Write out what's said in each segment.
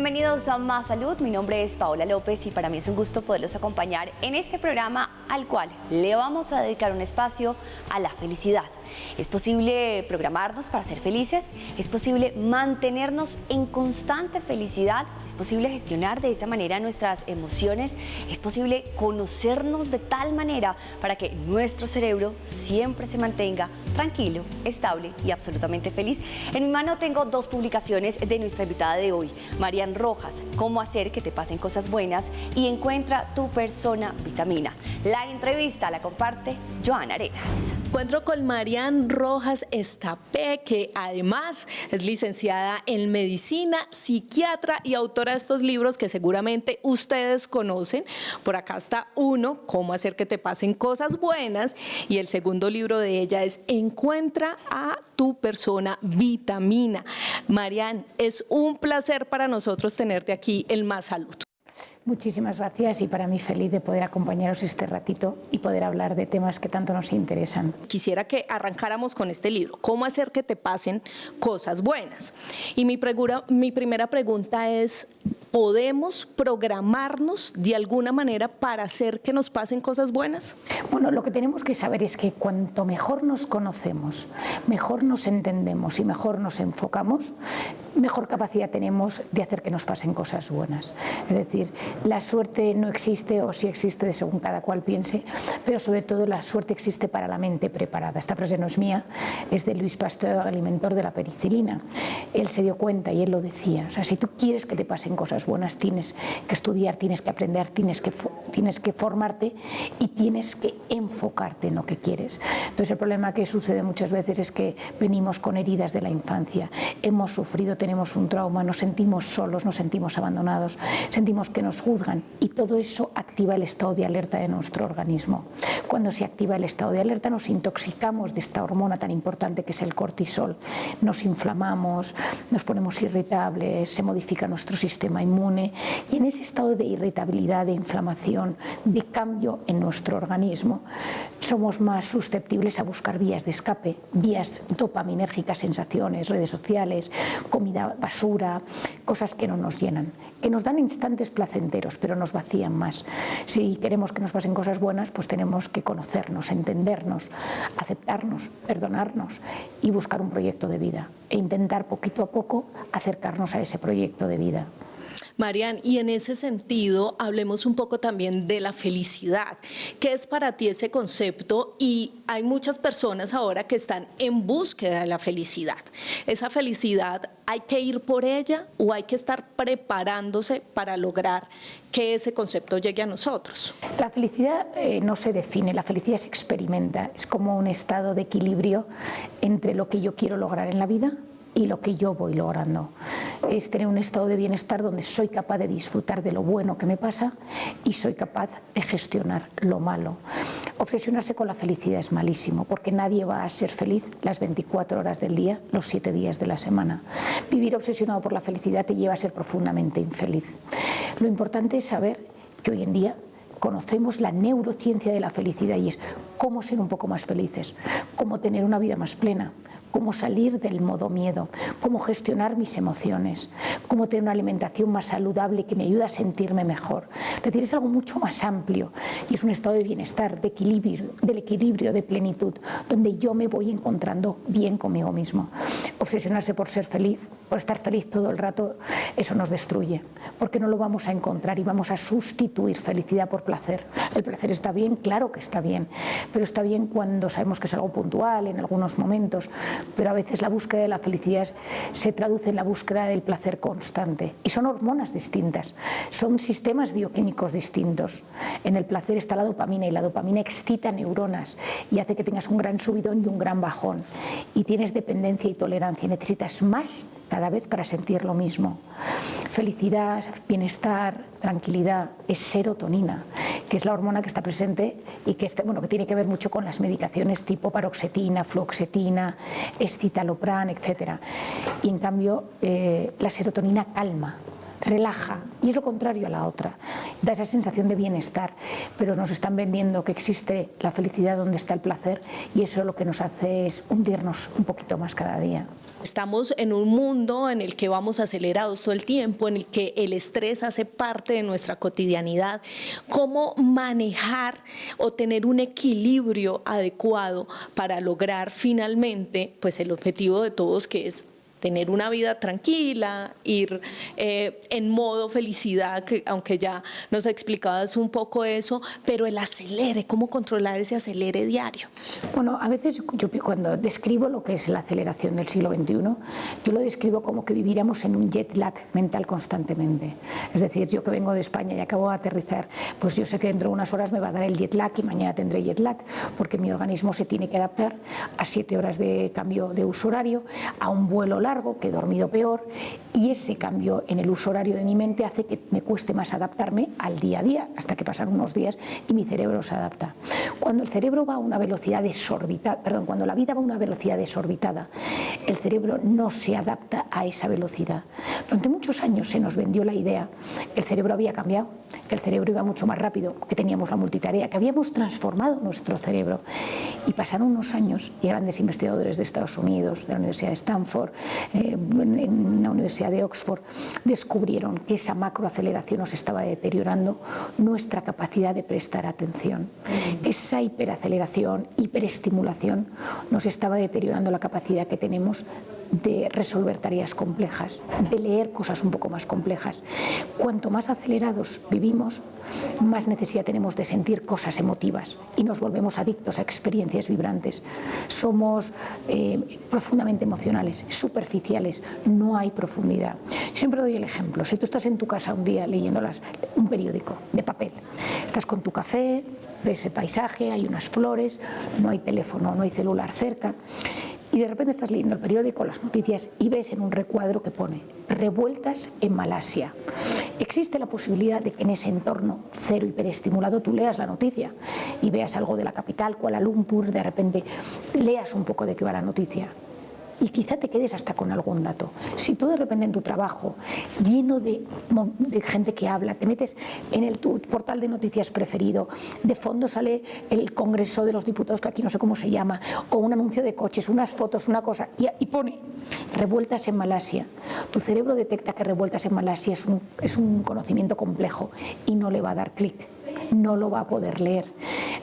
Bienvenidos a Más Salud, mi nombre es Paola López y para mí es un gusto poderlos acompañar en este programa al cual le vamos a dedicar un espacio a la felicidad. ¿Es posible programarnos para ser felices? ¿Es posible mantenernos en constante felicidad? ¿Es posible gestionar de esa manera nuestras emociones? ¿Es posible conocernos de tal manera para que nuestro cerebro siempre se mantenga tranquilo, estable y absolutamente feliz? En mi mano tengo dos publicaciones de nuestra invitada de hoy, Marian Rojas, Cómo hacer que te pasen cosas buenas y Encuentra tu persona vitamina. La entrevista la comparte Joana Arenas. Encuentro con Marian Rojas Estapé, que además es licenciada en medicina, psiquiatra y autora de estos libros que seguramente ustedes conocen. Por acá está uno, Cómo hacer que te pasen cosas buenas, y el segundo libro de ella es Encuentra a tu persona vitamina. Marian, es un placer para nosotros tenerte aquí en Más Salud. Muchísimas gracias y para mí feliz de poder acompañaros este ratito y poder hablar de temas que tanto nos interesan. Quisiera que arrancáramos con este libro, Cómo hacer que te pasen cosas buenas. Y mi primera pregunta es, ¿podemos programarnos de alguna manera para hacer que nos pasen cosas buenas? Bueno, lo que tenemos que saber es que cuanto mejor nos conocemos, mejor nos entendemos y mejor nos enfocamos, mejor capacidad tenemos de hacer que nos pasen cosas buenas. Es decir, la suerte no existe, o sí existe según cada cual piense, pero sobre todo la suerte existe para la mente preparada. Esta frase no es mía, es de Louis Pasteur, el inventor de la penicilina. Él se dio cuenta y él lo decía, o sea, si tú quieres que te pasen cosas buenas, tienes que estudiar, tienes que aprender, tienes que formarte y tienes que enfocarte en lo que quieres. Entonces el problema que sucede muchas veces es que venimos con heridas de la infancia, hemos sufrido, tenemos un trauma, nos sentimos solos, nos sentimos abandonados, sentimos que nos juzgan y todo eso activa el estado de alerta de nuestro organismo. Cuando se activa el estado de alerta nos intoxicamos de esta hormona tan importante que es el cortisol, nos inflamamos, nos ponemos irritables, se modifica nuestro sistema inmune y en ese estado de irritabilidad, de inflamación, de cambio en nuestro organismo somos más susceptibles a buscar vías de escape, vías dopaminérgicas, sensaciones, redes sociales, comida basura, cosas que no nos llenan, que nos dan instantes placenteros, pero nos vacían más. Si queremos que nos pasen cosas buenas, pues tenemos que conocernos, entendernos, aceptarnos, perdonarnos y buscar un proyecto de vida e intentar poquito a poco acercarnos a ese proyecto de vida. Marian, y en ese sentido hablemos un poco también de la felicidad. ¿Qué es para ti ese concepto? Y hay muchas personas ahora que están en búsqueda de la felicidad. ¿Esa felicidad hay que ir por ella o hay que estar preparándose para lograr que ese concepto llegue a nosotros? La felicidad no se define, la felicidad se experimenta. Es como un estado de equilibrio entre lo que yo quiero lograr en la vida y lo que yo voy logrando. Es tener un estado de bienestar donde soy capaz de disfrutar de lo bueno que me pasa y soy capaz de gestionar lo malo. Obsesionarse con la felicidad es malísimo porque nadie va a ser feliz las 24 horas del día, los 7 días de la semana. Vivir obsesionado por la felicidad te lleva a ser profundamente infeliz. Lo importante es saber que hoy en día conocemos la neurociencia de la felicidad y es cómo ser un poco más felices, cómo tener una vida más plena, cómo salir del modo miedo, cómo gestionar mis emociones, cómo tener una alimentación más saludable que me ayuda a sentirme mejor. Es decir, es algo mucho más amplio y es un estado de bienestar, de equilibrio, del equilibrio, de plenitud, donde yo me voy encontrando bien conmigo mismo. Obsesionarse por ser feliz, por estar feliz todo el rato, eso nos destruye, porque no lo vamos a encontrar y vamos a sustituir felicidad por placer. El placer está bien, claro que está bien, pero está bien cuando sabemos que es algo puntual, en algunos momentos, pero a veces la búsqueda de la felicidad se traduce en la búsqueda del placer constante y son hormonas distintas, son sistemas bioquímicos distintos. En el placer está la dopamina y la dopamina excita neuronas y hace que tengas un gran subidón y un gran bajón y tienes dependencia y tolerancia y necesitas más cada vez para sentir lo mismo. Felicidad, bienestar, tranquilidad es serotonina, que es la hormona que está presente y que tiene que ver mucho con las medicaciones tipo paroxetina, fluoxetina, escitalopram, etc. Y en cambio la serotonina calma, relaja y es lo contrario a la otra, da esa sensación de bienestar, pero nos están vendiendo que existe la felicidad donde está el placer y eso lo que nos hace es hundirnos un poquito más cada día. Estamos en un mundo en el que vamos acelerados todo el tiempo, en el que el estrés hace parte de nuestra cotidianidad. ¿Cómo manejar o tener un equilibrio adecuado para lograr finalmente pues el objetivo de todos, que es tener una vida tranquila, ir en modo felicidad, que aunque ya nos explicabas un poco eso, pero el acelere, cómo controlar ese acelere diario? Bueno, a veces yo cuando describo lo que es la aceleración del siglo XXI, yo lo describo como que viviéramos en un jet lag mental constantemente. Es decir, yo que vengo de España y acabo de aterrizar, pues yo sé que dentro de unas horas me va a dar el jet lag y mañana tendré jet lag, porque mi organismo se tiene que adaptar a 7 horas de cambio de uso horario, a un vuelo largo, que he dormido peor, y ese cambio en el uso horario de mi mente hace que me cueste más adaptarme al día a día, hasta que pasan unos días y mi cerebro se adapta. Cuando el cerebro va a una velocidad desorbitada, cuando la vida va a una velocidad desorbitada, el cerebro no se adapta a esa velocidad. Durante muchos años se nos vendió la idea que el cerebro había cambiado, que el cerebro iba mucho más rápido, que teníamos la multitarea, que habíamos transformado nuestro cerebro. Y pasaron unos años y grandes investigadores de Estados Unidos, de la Universidad de Stanford, en la Universidad de Oxford, descubrieron que esa macroaceleración nos estaba deteriorando nuestra capacidad de prestar atención. Esa hiperaceleración, hiperestimulación, nos estaba deteriorando la capacidad que tenemos de resolver tareas complejas, de leer cosas un poco más complejas. Cuanto más acelerados vivimos, más necesidad tenemos de sentir cosas emotivas y nos volvemos adictos a experiencias vibrantes. Somos profundamente emocionales, superficiales, no hay profundidad. Siempre doy el ejemplo: si tú estás en tu casa un día leyendo un periódico de papel, estás con tu café, ves el paisaje, hay unas flores, no hay teléfono, no hay celular cerca, y de repente estás leyendo el periódico, las noticias, y ves en un recuadro que pone revueltas en Malasia. Existe la posibilidad de que en ese entorno cero hiperestimulado tú leas la noticia y veas algo de la capital, Kuala Lumpur, de repente leas un poco de qué va la noticia. Y quizá te quedes hasta con algún dato. Si tú de repente en tu trabajo, lleno de gente que habla, te metes en tu portal de noticias preferido, de fondo sale el Congreso de los Diputados, que aquí no sé cómo se llama, o un anuncio de coches, unas fotos, una cosa, y pone revueltas en Malasia. Tu cerebro detecta que revueltas en Malasia es un conocimiento complejo y no le va a dar clic, no lo va a poder leer.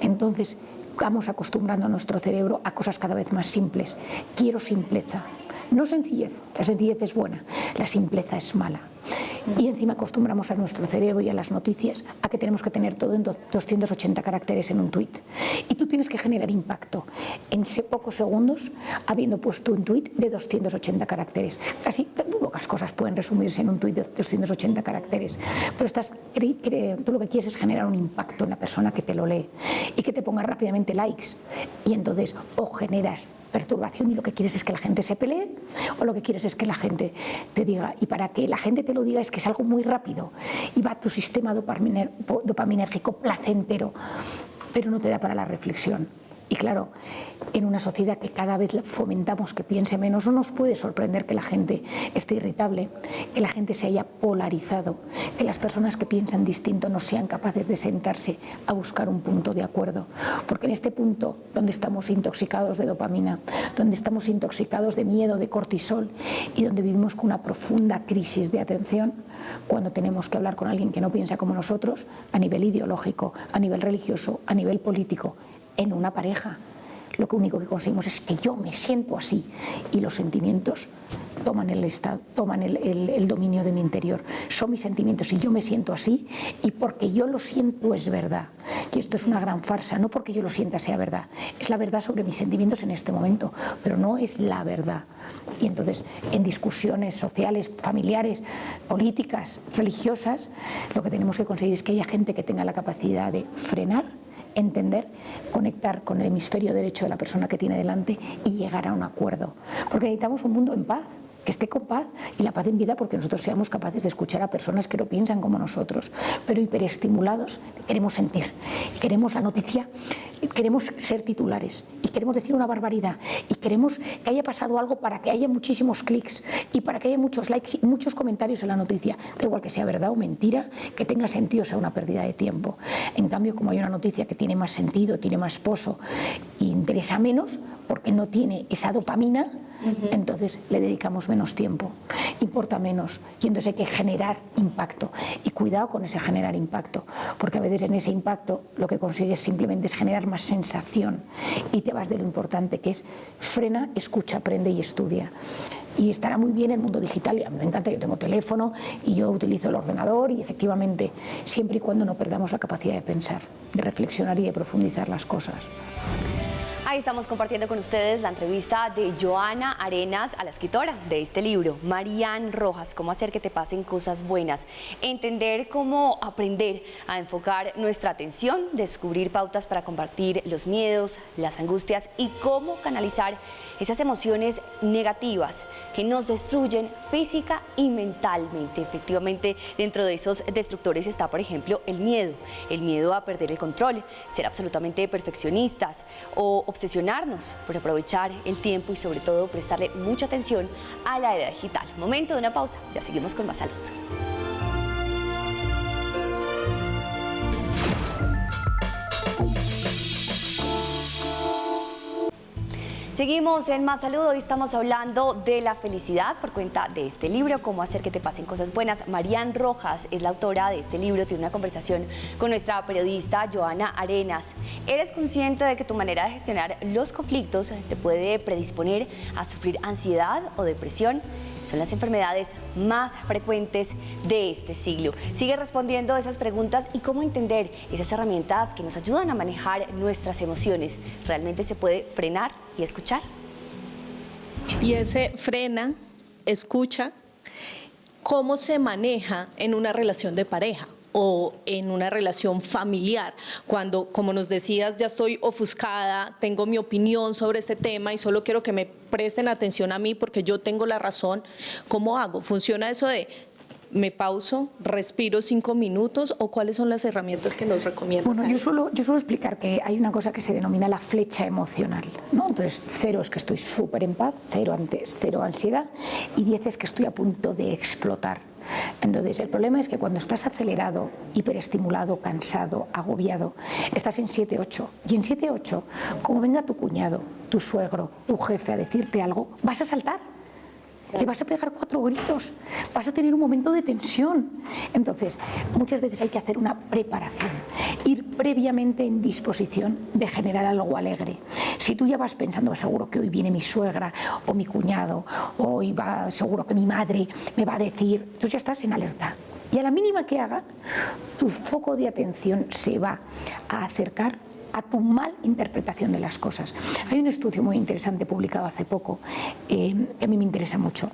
Entonces, vamos acostumbrando a nuestro cerebro a cosas cada vez más simples. Quiero simpleza, no sencillez. La sencillez es buena, la simpleza es mala. Y encima acostumbramos a nuestro cerebro y a las noticias a que tenemos que tener todo en 280 caracteres en un tuit. Y tú tienes que generar impacto en pocos segundos habiendo puesto un tuit de 280 caracteres. Casi muy pocas cosas pueden resumirse en un tuit de 280 caracteres. Pero tú lo que quieres es generar un impacto en la persona que te lo lee y que te ponga rápidamente likes. Y entonces o generas perturbación y lo que quieres es que la gente se pelee, o lo que quieres es que la gente te diga, y para que la gente te lo diga es que es algo muy rápido y va a tu sistema dopaminérgico placentero, pero no te da para la reflexión. Y claro, en una sociedad que cada vez fomentamos que piense menos, no nos puede sorprender que la gente esté irritable, que la gente se haya polarizado, que las personas que piensan distinto no sean capaces de sentarse a buscar un punto de acuerdo. Porque en este punto donde estamos intoxicados de dopamina, donde estamos intoxicados de miedo, de cortisol, y donde vivimos con una profunda crisis de atención, cuando tenemos que hablar con alguien que no piensa como nosotros, a nivel ideológico, a nivel religioso, a nivel político, en una pareja, lo único que conseguimos es que yo me siento así, y los sentimientos toman el dominio de mi interior. Son mis sentimientos y yo me siento así, y porque yo lo siento es verdad. Y esto es una gran farsa, no porque yo lo sienta sea verdad, es la verdad sobre mis sentimientos en este momento, pero no es la verdad. Y entonces en discusiones sociales, familiares, políticas, religiosas, lo que tenemos que conseguir es que haya gente que tenga la capacidad de frenar, entender, conectar con el hemisferio derecho de la persona que tiene delante y llegar a un acuerdo. Porque necesitamos un mundo en paz, que esté con paz, y la paz en vida porque nosotros seamos capaces de escuchar a personas que no piensan como nosotros, pero hiperestimulados. Queremos sentir, queremos la noticia, queremos ser titulares y queremos decir una barbaridad y queremos que haya pasado algo para que haya muchísimos clics y para que haya muchos likes y muchos comentarios en la noticia. Da igual que sea verdad o mentira, que tenga sentido, sea una pérdida de tiempo. En cambio, como hay una noticia que tiene más sentido, tiene más pozo e interesa menos porque no tiene esa dopamina, entonces le dedicamos menos tiempo, importa menos, y entonces hay que generar impacto. Y cuidado con ese generar impacto, porque a veces en ese impacto lo que consigues simplemente es generar más sensación y te vas de lo importante que es frena, escucha, aprende y estudia. Y estará muy bien el mundo digital, y a mí me encanta, yo tengo teléfono y yo utilizo el ordenador y efectivamente, siempre y cuando no perdamos la capacidad de pensar, de reflexionar y de profundizar las cosas. Ahí estamos compartiendo con ustedes la entrevista de Joana Arenas a la escritora de este libro, Marian Rojas, cómo hacer que te pasen cosas buenas, entender cómo aprender a enfocar nuestra atención, descubrir pautas para combatir los miedos, las angustias y cómo canalizar esas emociones negativas que nos destruyen física y mentalmente. Efectivamente, dentro de esos destructores está, por ejemplo, el miedo a perder el control, ser absolutamente perfeccionistas o obsesionarnos por aprovechar el tiempo y sobre todo prestarle mucha atención a la era digital. Momento de una pausa, ya seguimos con más salud. Seguimos en Más Salud, hoy estamos hablando de la felicidad por cuenta de este libro, Cómo hacer que te pasen cosas buenas. Marian Rojas es la autora de este libro, tiene una conversación con nuestra periodista Joana Arenas. ¿Eres consciente de que tu manera de gestionar los conflictos te puede predisponer a sufrir ansiedad o depresión? Son las enfermedades más frecuentes de este siglo. Sigue respondiendo esas preguntas y cómo entender esas herramientas que nos ayudan a manejar nuestras emociones. ¿Realmente se puede frenar y escuchar? Y ese frena, escucha, ¿cómo se maneja en una relación de pareja o en una relación familiar? Cuando, como nos decías, ya estoy ofuscada, tengo mi opinión sobre este tema y solo quiero que me presten atención a mí porque yo tengo la razón. ¿Cómo hago? ¿Funciona eso de me pauso, respiro 5 minutos o cuáles son las herramientas que nos recomiendas? Bueno, yo suelo explicar que hay una cosa que se denomina la flecha emocional, ¿no? Entonces, 0 es que estoy súper en paz, 0 ansiedad y 10 es que estoy a punto de explotar. Entonces, el problema es que cuando estás acelerado, hiperestimulado, cansado, agobiado, estás en 7-8. Y en 7-8, como venga tu cuñado, tu suegro, tu jefe a decirte algo, vas a saltar. Le vas a pegar 4 gritos, vas a tener un momento de tensión. Entonces, muchas veces hay que hacer una preparación, ir previamente en disposición de generar algo alegre. Si tú ya vas pensando, seguro que hoy viene mi suegra o mi cuñado, o hoy va, seguro que mi madre me va a decir, tú ya estás en alerta. Y a la mínima que haga, tu foco de atención se va a acercar a tu mal interpretación de las cosas. Hay un estudio muy interesante publicado hace poco que a mí me interesa mucho.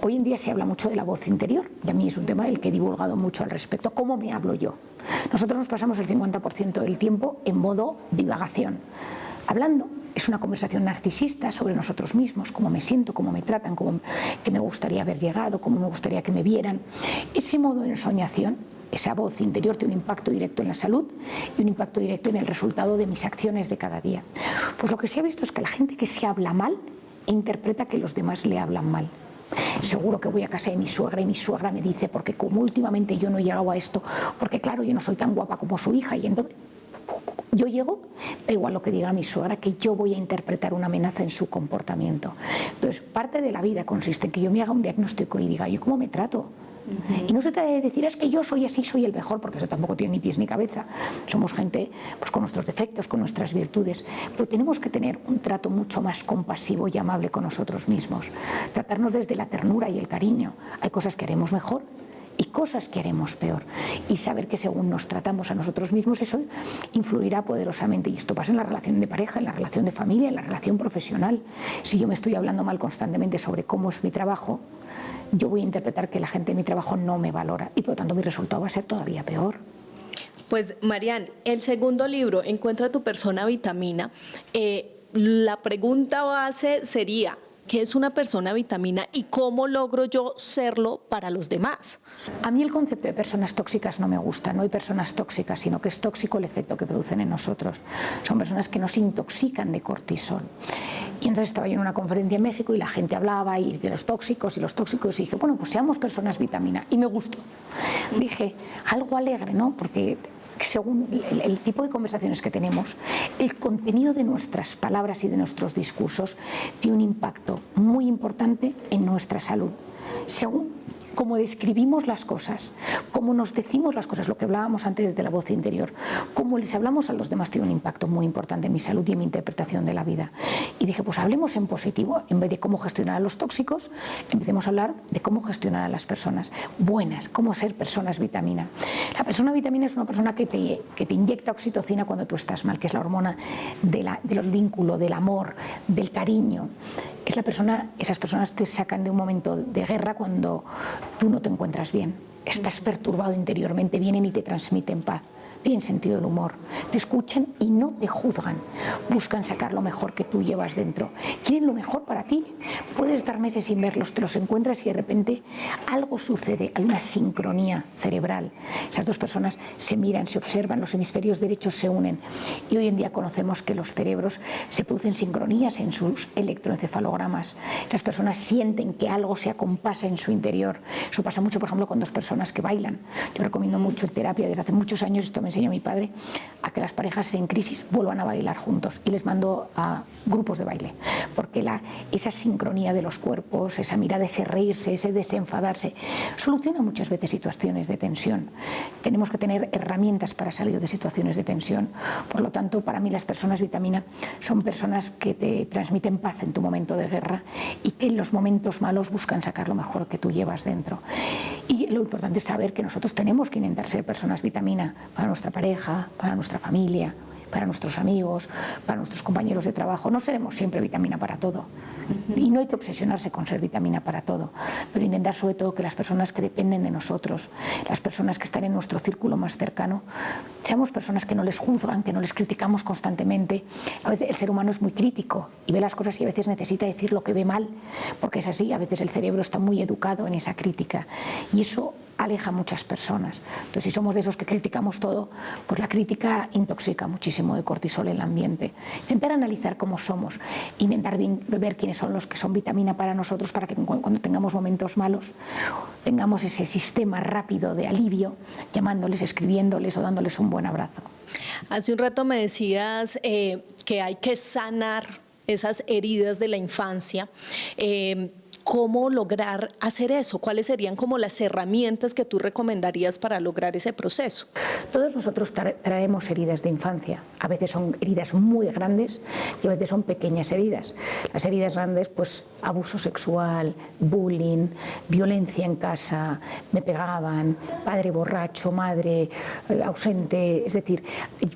Hoy en día se habla mucho de la voz interior y a mí es un tema del que he divulgado mucho al respecto. ¿Cómo me hablo yo? Nosotros nos pasamos el 50% del tiempo en modo divagación. Hablando es una conversación narcisista sobre nosotros mismos, cómo me siento, cómo me tratan, cómo que me gustaría haber llegado, cómo me gustaría que me vieran. Ese modo de ensoñación, esa voz interior tiene un impacto directo en la salud y un impacto directo en el resultado de mis acciones de cada día. Pues lo que se ha visto es que la gente que se habla mal interpreta que los demás le hablan mal. Seguro que voy a casa de mi suegra y mi suegra me dice, porque como últimamente yo no he llegado a esto, porque claro, yo no soy tan guapa como su hija y entonces yo llego, da igual lo que diga mi suegra, que yo voy a interpretar una amenaza en su comportamiento. Entonces, parte de la vida consiste en que yo me haga un diagnóstico y diga, ¿yo cómo me trato? Y no se trata de decir, es que yo soy así, soy el mejor, porque eso tampoco tiene ni pies ni cabeza. Somos gente pues, con nuestros defectos, con nuestras virtudes, pero tenemos que tener un trato mucho más compasivo y amable con nosotros mismos. Tratarnos desde la ternura y el cariño. Hay cosas que haremos mejor y cosas que haremos peor. Y saber que según nos tratamos a nosotros mismos, eso influirá poderosamente. Y esto pasa en la relación de pareja, en la relación de familia, en la relación profesional. Si yo me estoy hablando mal constantemente sobre cómo es mi trabajo, yo voy a interpretar que la gente de mi trabajo no me valora y por lo tanto mi resultado va a ser todavía peor. Pues Marian, el segundo libro, Encuentra tu persona vitamina, la pregunta base sería, ¿qué es una persona vitamina y cómo logro yo serlo para los demás? A mí el concepto de personas tóxicas no me gusta, no hay personas tóxicas, sino que es tóxico el efecto que producen en nosotros. Son personas que nos intoxican de cortisol. Y entonces estaba yo en una conferencia en México y la gente hablaba y de los tóxicos y dije, bueno, pues seamos personas vitamina. Y me gustó. Dije, algo alegre, ¿no? Porque según el tipo de conversaciones que tenemos, el contenido de nuestras palabras y de nuestros discursos tiene un impacto muy importante en nuestra salud. Según cómo describimos las cosas, cómo nos decimos las cosas, lo que hablábamos antes de la voz interior, cómo les hablamos a los demás tiene un impacto muy importante en mi salud y en mi interpretación de la vida. Y dije, pues hablemos en positivo, en vez de cómo gestionar a los tóxicos, empecemos a hablar de cómo gestionar a las personas buenas, cómo ser personas vitamina. La persona vitamina es una persona que te inyecta oxitocina cuando tú estás mal, que es la hormona del vínculo, del amor, del cariño. Es esas personas te sacan de un momento de guerra cuando tú no te encuentras bien, estás perturbado interiormente, vienen y te transmiten paz. Tienen sentido del humor, te escuchan y no te juzgan, buscan sacar lo mejor que tú llevas dentro, quieren lo mejor para ti. Puedes estar meses sin verlos, te los encuentras y de repente algo sucede, hay una sincronía cerebral, esas dos personas se miran, se observan, los hemisferios derechos se unen y hoy en día conocemos que los cerebros se producen sincronías en sus electroencefalogramas, las personas sienten que algo se acompasa en su interior. Eso pasa mucho, por ejemplo, con dos personas que bailan. Yo recomiendo mucho en terapia desde hace muchos años, esto me enseñó mi padre, a que las parejas en crisis vuelvan a bailar juntos y les mando a grupos de baile, porque esa sincronía de los cuerpos, esa mirada, ese reírse, ese desenfadarse, soluciona muchas veces situaciones de tensión. Tenemos que tener herramientas para salir de situaciones de tensión. Por lo tanto, para mí las personas vitamina son personas que te transmiten paz en tu momento de guerra y que en los momentos malos buscan sacar lo mejor que tú llevas dentro. Y lo importante es saber que nosotros tenemos que intentar ser personas vitamina para nuestra pareja, para nuestra familia, para nuestros amigos, para nuestros compañeros de trabajo. No seremos siempre vitamina para todo y no hay que obsesionarse con ser vitamina para todo, pero intentar sobre todo que las personas que dependen de nosotros, las personas que están en nuestro círculo más cercano, seamos personas que no les juzgan, que no les criticamos constantemente. A veces el ser humano es muy crítico y ve las cosas y a veces necesita decir lo que ve mal, porque es así, a veces el cerebro está muy educado en esa crítica y eso aleja a muchas personas. Entonces, si somos de esos que criticamos todo, pues la crítica intoxica muchísimo de cortisol en el ambiente. Intentar analizar cómo somos, intentar ver quiénes son los que son vitamina para nosotros, para que cuando tengamos momentos malos tengamos ese sistema rápido de alivio, llamándoles, escribiéndoles o dándoles un buen abrazo. Hace un rato me decías que hay que sanar esas heridas de la infancia. ¿Cómo lograr hacer eso? ¿Cuáles serían como las herramientas que tú recomendarías para lograr ese proceso? Todos nosotros traemos heridas de infancia. A veces son heridas muy grandes y a veces son pequeñas heridas. Las heridas grandes, pues abuso sexual, bullying, violencia en casa, me pegaban, padre borracho, madre ausente. Es decir,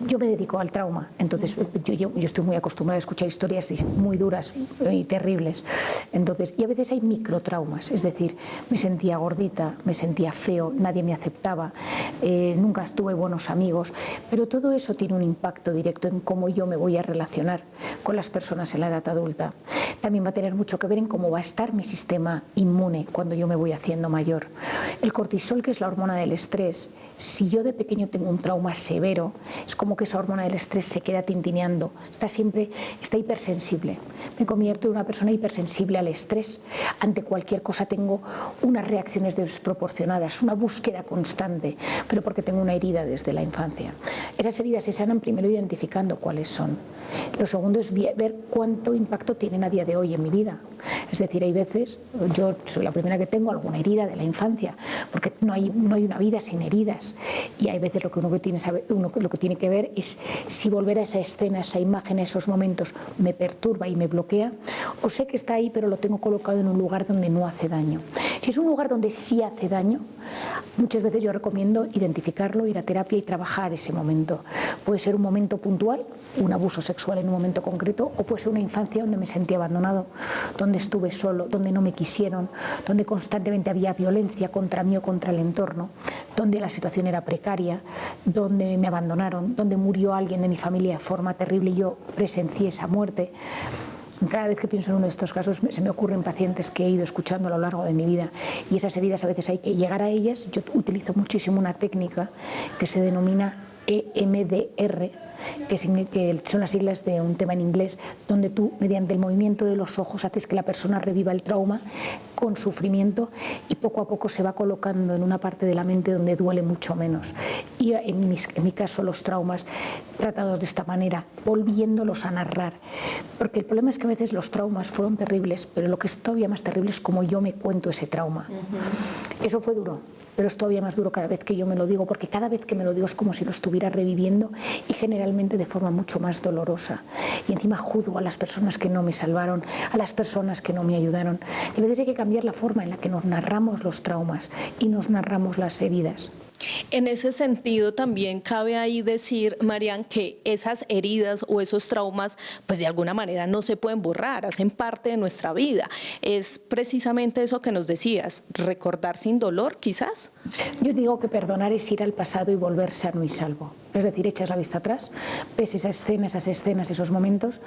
yo me dedico al trauma, entonces yo estoy muy acostumbrada a escuchar historias muy duras y terribles. Entonces, y a veces hay microtraumas, es decir, me sentía gordita, me sentía feo, nadie me aceptaba, nunca tuve buenos amigos, pero todo eso tiene un impacto directo en cómo yo me voy a relacionar con las personas en la edad adulta. También va a tener mucho que ver en cómo va a estar mi sistema inmune cuando yo me voy haciendo mayor. El cortisol, que es la hormona del estrés, si yo de pequeño tengo un trauma severo, es como que esa hormona del estrés se queda tintineando, está hipersensible. Me convierto en una persona hipersensible al estrés. Ante cualquier cosa tengo unas reacciones desproporcionadas, una búsqueda constante, pero porque tengo una herida desde la infancia. Esas heridas se sanan primero identificando cuáles son. Lo segundo es ver cuánto impacto tienen a día de hoy en mi vida. Es decir, hay veces, yo soy la primera que tengo alguna herida de la infancia, porque no hay una vida sin heridas. Y hay veces lo que uno tiene que ver es si volver a esa escena, esa imagen, a esos momentos me perturba y me bloquea, o sé que está ahí pero lo tengo colocado en un lugar donde no hace daño. Si es un lugar donde sí hace daño, muchas veces yo recomiendo identificarlo, ir a terapia y trabajar ese momento. Puede ser un momento puntual, un abuso sexual en un momento concreto, o puede ser una infancia donde me sentí abandonado, donde estuve solo, donde no me quisieron, donde constantemente había violencia contra mí o contra el entorno, donde la situación era precaria, donde me abandonaron, donde murió alguien de mi familia de forma terrible y yo presencié esa muerte. Cada vez que pienso en uno de estos casos se me ocurren pacientes que he ido escuchando a lo largo de mi vida y esas heridas a veces hay que llegar a ellas. Yo utilizo muchísimo una técnica que se denomina EMDR, que son las siglas de un tema en inglés, donde tú, mediante el movimiento de los ojos, haces que la persona reviva el trauma con sufrimiento y poco a poco se va colocando en una parte de la mente donde duele mucho menos. Y en mi caso, los traumas tratados de esta manera, volviéndolos a narrar. Porque el problema es que a veces los traumas fueron terribles, pero lo que es todavía más terrible es cómo yo me cuento ese trauma. Eso fue duro, pero es todavía más duro cada vez que yo me lo digo, porque cada vez que me lo digo es como si lo estuviera reviviendo y generalmente de forma mucho más dolorosa. Y encima juzgo a las personas que no me salvaron, a las personas que no me ayudaron. Y a veces hay que cambiar la forma en la que nos narramos los traumas y nos narramos las heridas. En ese sentido también cabe ahí decir, Marian, que esas heridas o esos traumas pues de alguna manera no se pueden borrar, hacen parte de nuestra vida. Es precisamente eso que nos decías, recordar sin dolor quizás. Yo digo que perdonar es ir al pasado y volver sano y salvo. Es decir, echas la vista atrás, ves esa escena, esas escenas, esos momentos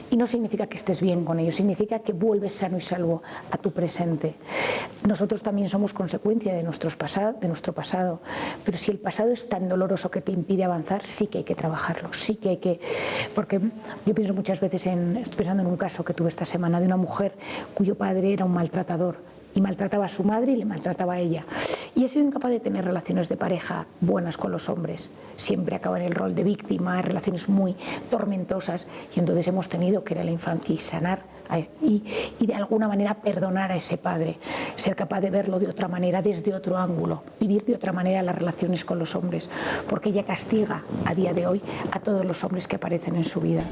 y no significa que estés bien con ellos, significa que vuelves sano y salvo a tu presente. Nosotros también somos consecuencia de nuestro pasado, pero si el pasado es tan doloroso que te impide avanzar, sí que hay que trabajarlo, sí que hay que... Porque yo pienso muchas veces estoy pensando en un caso que tuve esta semana de una mujer cuyo padre era un maltratador y maltrataba a su madre y le maltrataba a ella. Y he sido incapaz de tener relaciones de pareja buenas con los hombres. Siempre acaba en el rol de víctima, relaciones muy tormentosas. Y entonces hemos tenido que ir a la infancia y sanar y de alguna manera perdonar a ese padre. Ser capaz de verlo de otra manera, desde otro ángulo. Vivir de otra manera las relaciones con los hombres. Porque ella castiga a día de hoy a todos los hombres que aparecen en su vida.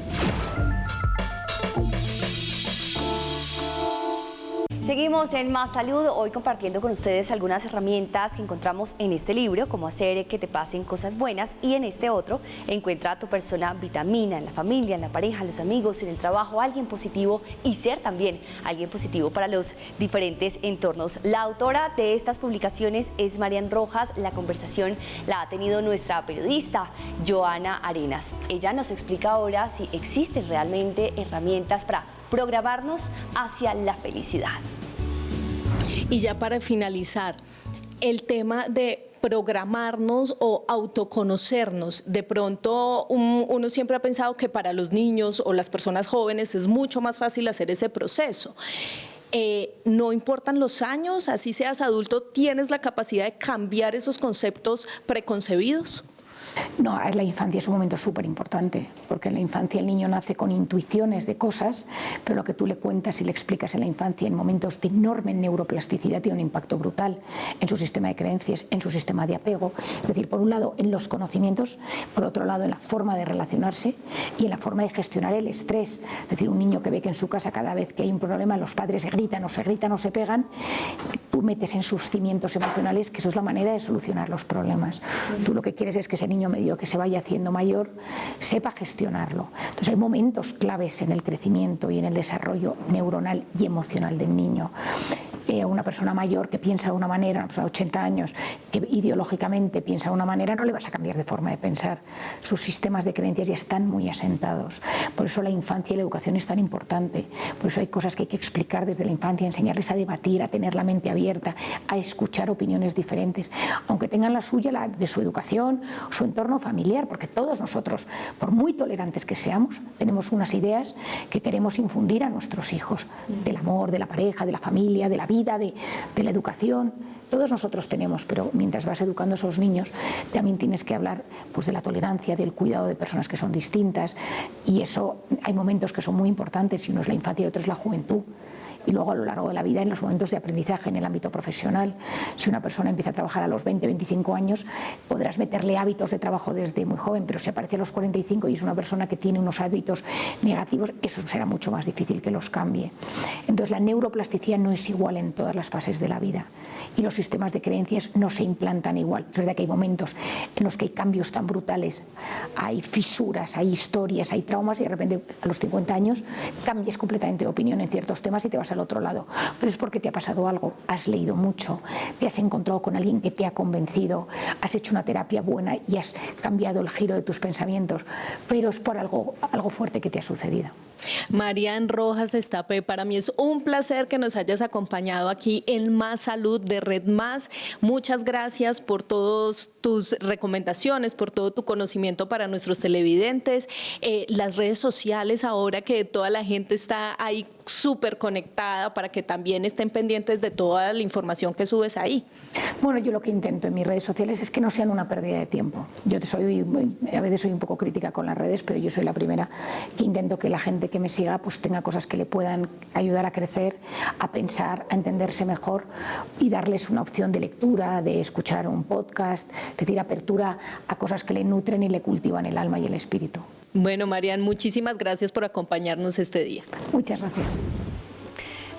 Seguimos en Más Salud, hoy compartiendo con ustedes algunas herramientas que encontramos en este libro, como hacer que te pasen cosas buenas, y en este otro, encuentra a tu persona vitamina en la familia, en la pareja, en los amigos, en el trabajo, alguien positivo y ser también alguien positivo para los diferentes entornos. La autora de estas publicaciones es Marian Rojas, la conversación la ha tenido nuestra periodista Joana Arenas. Ella nos explica ahora si existen realmente herramientas para programarnos hacia la felicidad. Y ya para finalizar, el tema de programarnos o autoconocernos. De pronto uno siempre ha pensado que para los niños o las personas jóvenes es mucho más fácil hacer ese proceso. No importan los años, así seas adulto, ¿tienes la capacidad de cambiar esos conceptos preconcebidos? No, la infancia es un momento súper importante, porque en la infancia el niño nace con intuiciones de cosas, pero lo que tú le cuentas y le explicas en la infancia en momentos de enorme neuroplasticidad tiene un impacto brutal en su sistema de creencias, en su sistema de apego. Es decir, por un lado en los conocimientos, por otro lado en la forma de relacionarse y en la forma de gestionar el estrés. Es decir, un niño que ve que en su casa cada vez que hay un problema los padres se gritan o se pegan, tú metes en sus cimientos emocionales que eso es la manera de solucionar los problemas. Tú lo que quieres es que ese niño medio que se vaya haciendo mayor sepa gestionarlo. Entonces hay momentos claves en el crecimiento y en el desarrollo neuronal y emocional del niño. Una persona mayor que piensa de una manera, una persona de 80 años, que ideológicamente piensa de una manera, no le vas a cambiar de forma de pensar. Sus sistemas de creencias ya están muy asentados. Por eso la infancia y la educación es tan importante. Por eso hay cosas que hay que explicar desde la infancia, enseñarles a debatir, a tener la mente abierta, a escuchar opiniones diferentes, aunque tengan la suya, la de su educación, su entorno familiar, porque todos nosotros, por muy tolerantes que seamos, tenemos unas ideas que queremos infundir a nuestros hijos, del amor, de la pareja, de la familia, de la vida, de la educación. Todos nosotros tenemos, pero mientras vas educando a esos niños también tienes que hablar pues, de la tolerancia, del cuidado de personas que son distintas, y eso hay momentos que son muy importantes, y uno es la infancia y otro es la juventud. Y luego a lo largo de la vida, en los momentos de aprendizaje en el ámbito profesional, si una persona empieza a trabajar a los 20, 25 años, podrás meterle hábitos de trabajo desde muy joven, pero si aparece a los 45 y es una persona que tiene unos hábitos negativos, eso será mucho más difícil que los cambie. Entonces la neuroplasticidad no es igual en todas las fases de la vida y los sistemas de creencias no se implantan igual. Es verdad que hay momentos en los que hay cambios tan brutales, hay fisuras, hay historias, hay traumas, y de repente a los 50 años cambias completamente de opinión en ciertos temas y te vas al otro lado, pero es porque te ha pasado algo, has leído mucho, te has encontrado con alguien que te ha convencido, has hecho una terapia buena y has cambiado el giro de tus pensamientos, pero es por algo fuerte que te ha sucedido. Marian Rojas Estapé, para mí es un placer que nos hayas acompañado aquí en Más Salud de Red Más. Muchas gracias por todas tus recomendaciones, por todo tu conocimiento para nuestros televidentes. Las redes sociales, ahora que toda la gente está ahí súper conectada, para que también estén pendientes de toda la información que subes ahí. Bueno, yo lo que intento en mis redes sociales es que no sean una pérdida de tiempo. A veces soy un poco crítica con las redes, pero yo soy la primera que intento que la gente que me siga pues tenga cosas que le puedan ayudar a crecer, a pensar, a entenderse mejor y darles una opción de lectura, de escuchar un podcast, es decir, apertura a cosas que le nutren y le cultivan el alma y el espíritu. Bueno, Marian, muchísimas gracias por acompañarnos este día. Muchas gracias.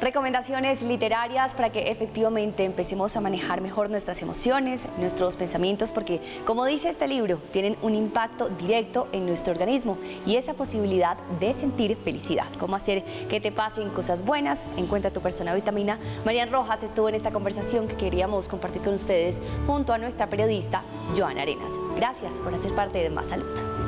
Recomendaciones literarias para que efectivamente empecemos a manejar mejor nuestras emociones, nuestros pensamientos, porque como dice este libro, tienen un impacto directo en nuestro organismo y esa posibilidad de sentir felicidad. Cómo hacer que te pasen cosas buenas, encuentra tu persona vitamina. Marian Rojas estuvo en esta conversación que queríamos compartir con ustedes junto a nuestra periodista Joana Arenas. Gracias por hacer parte de Más Salud.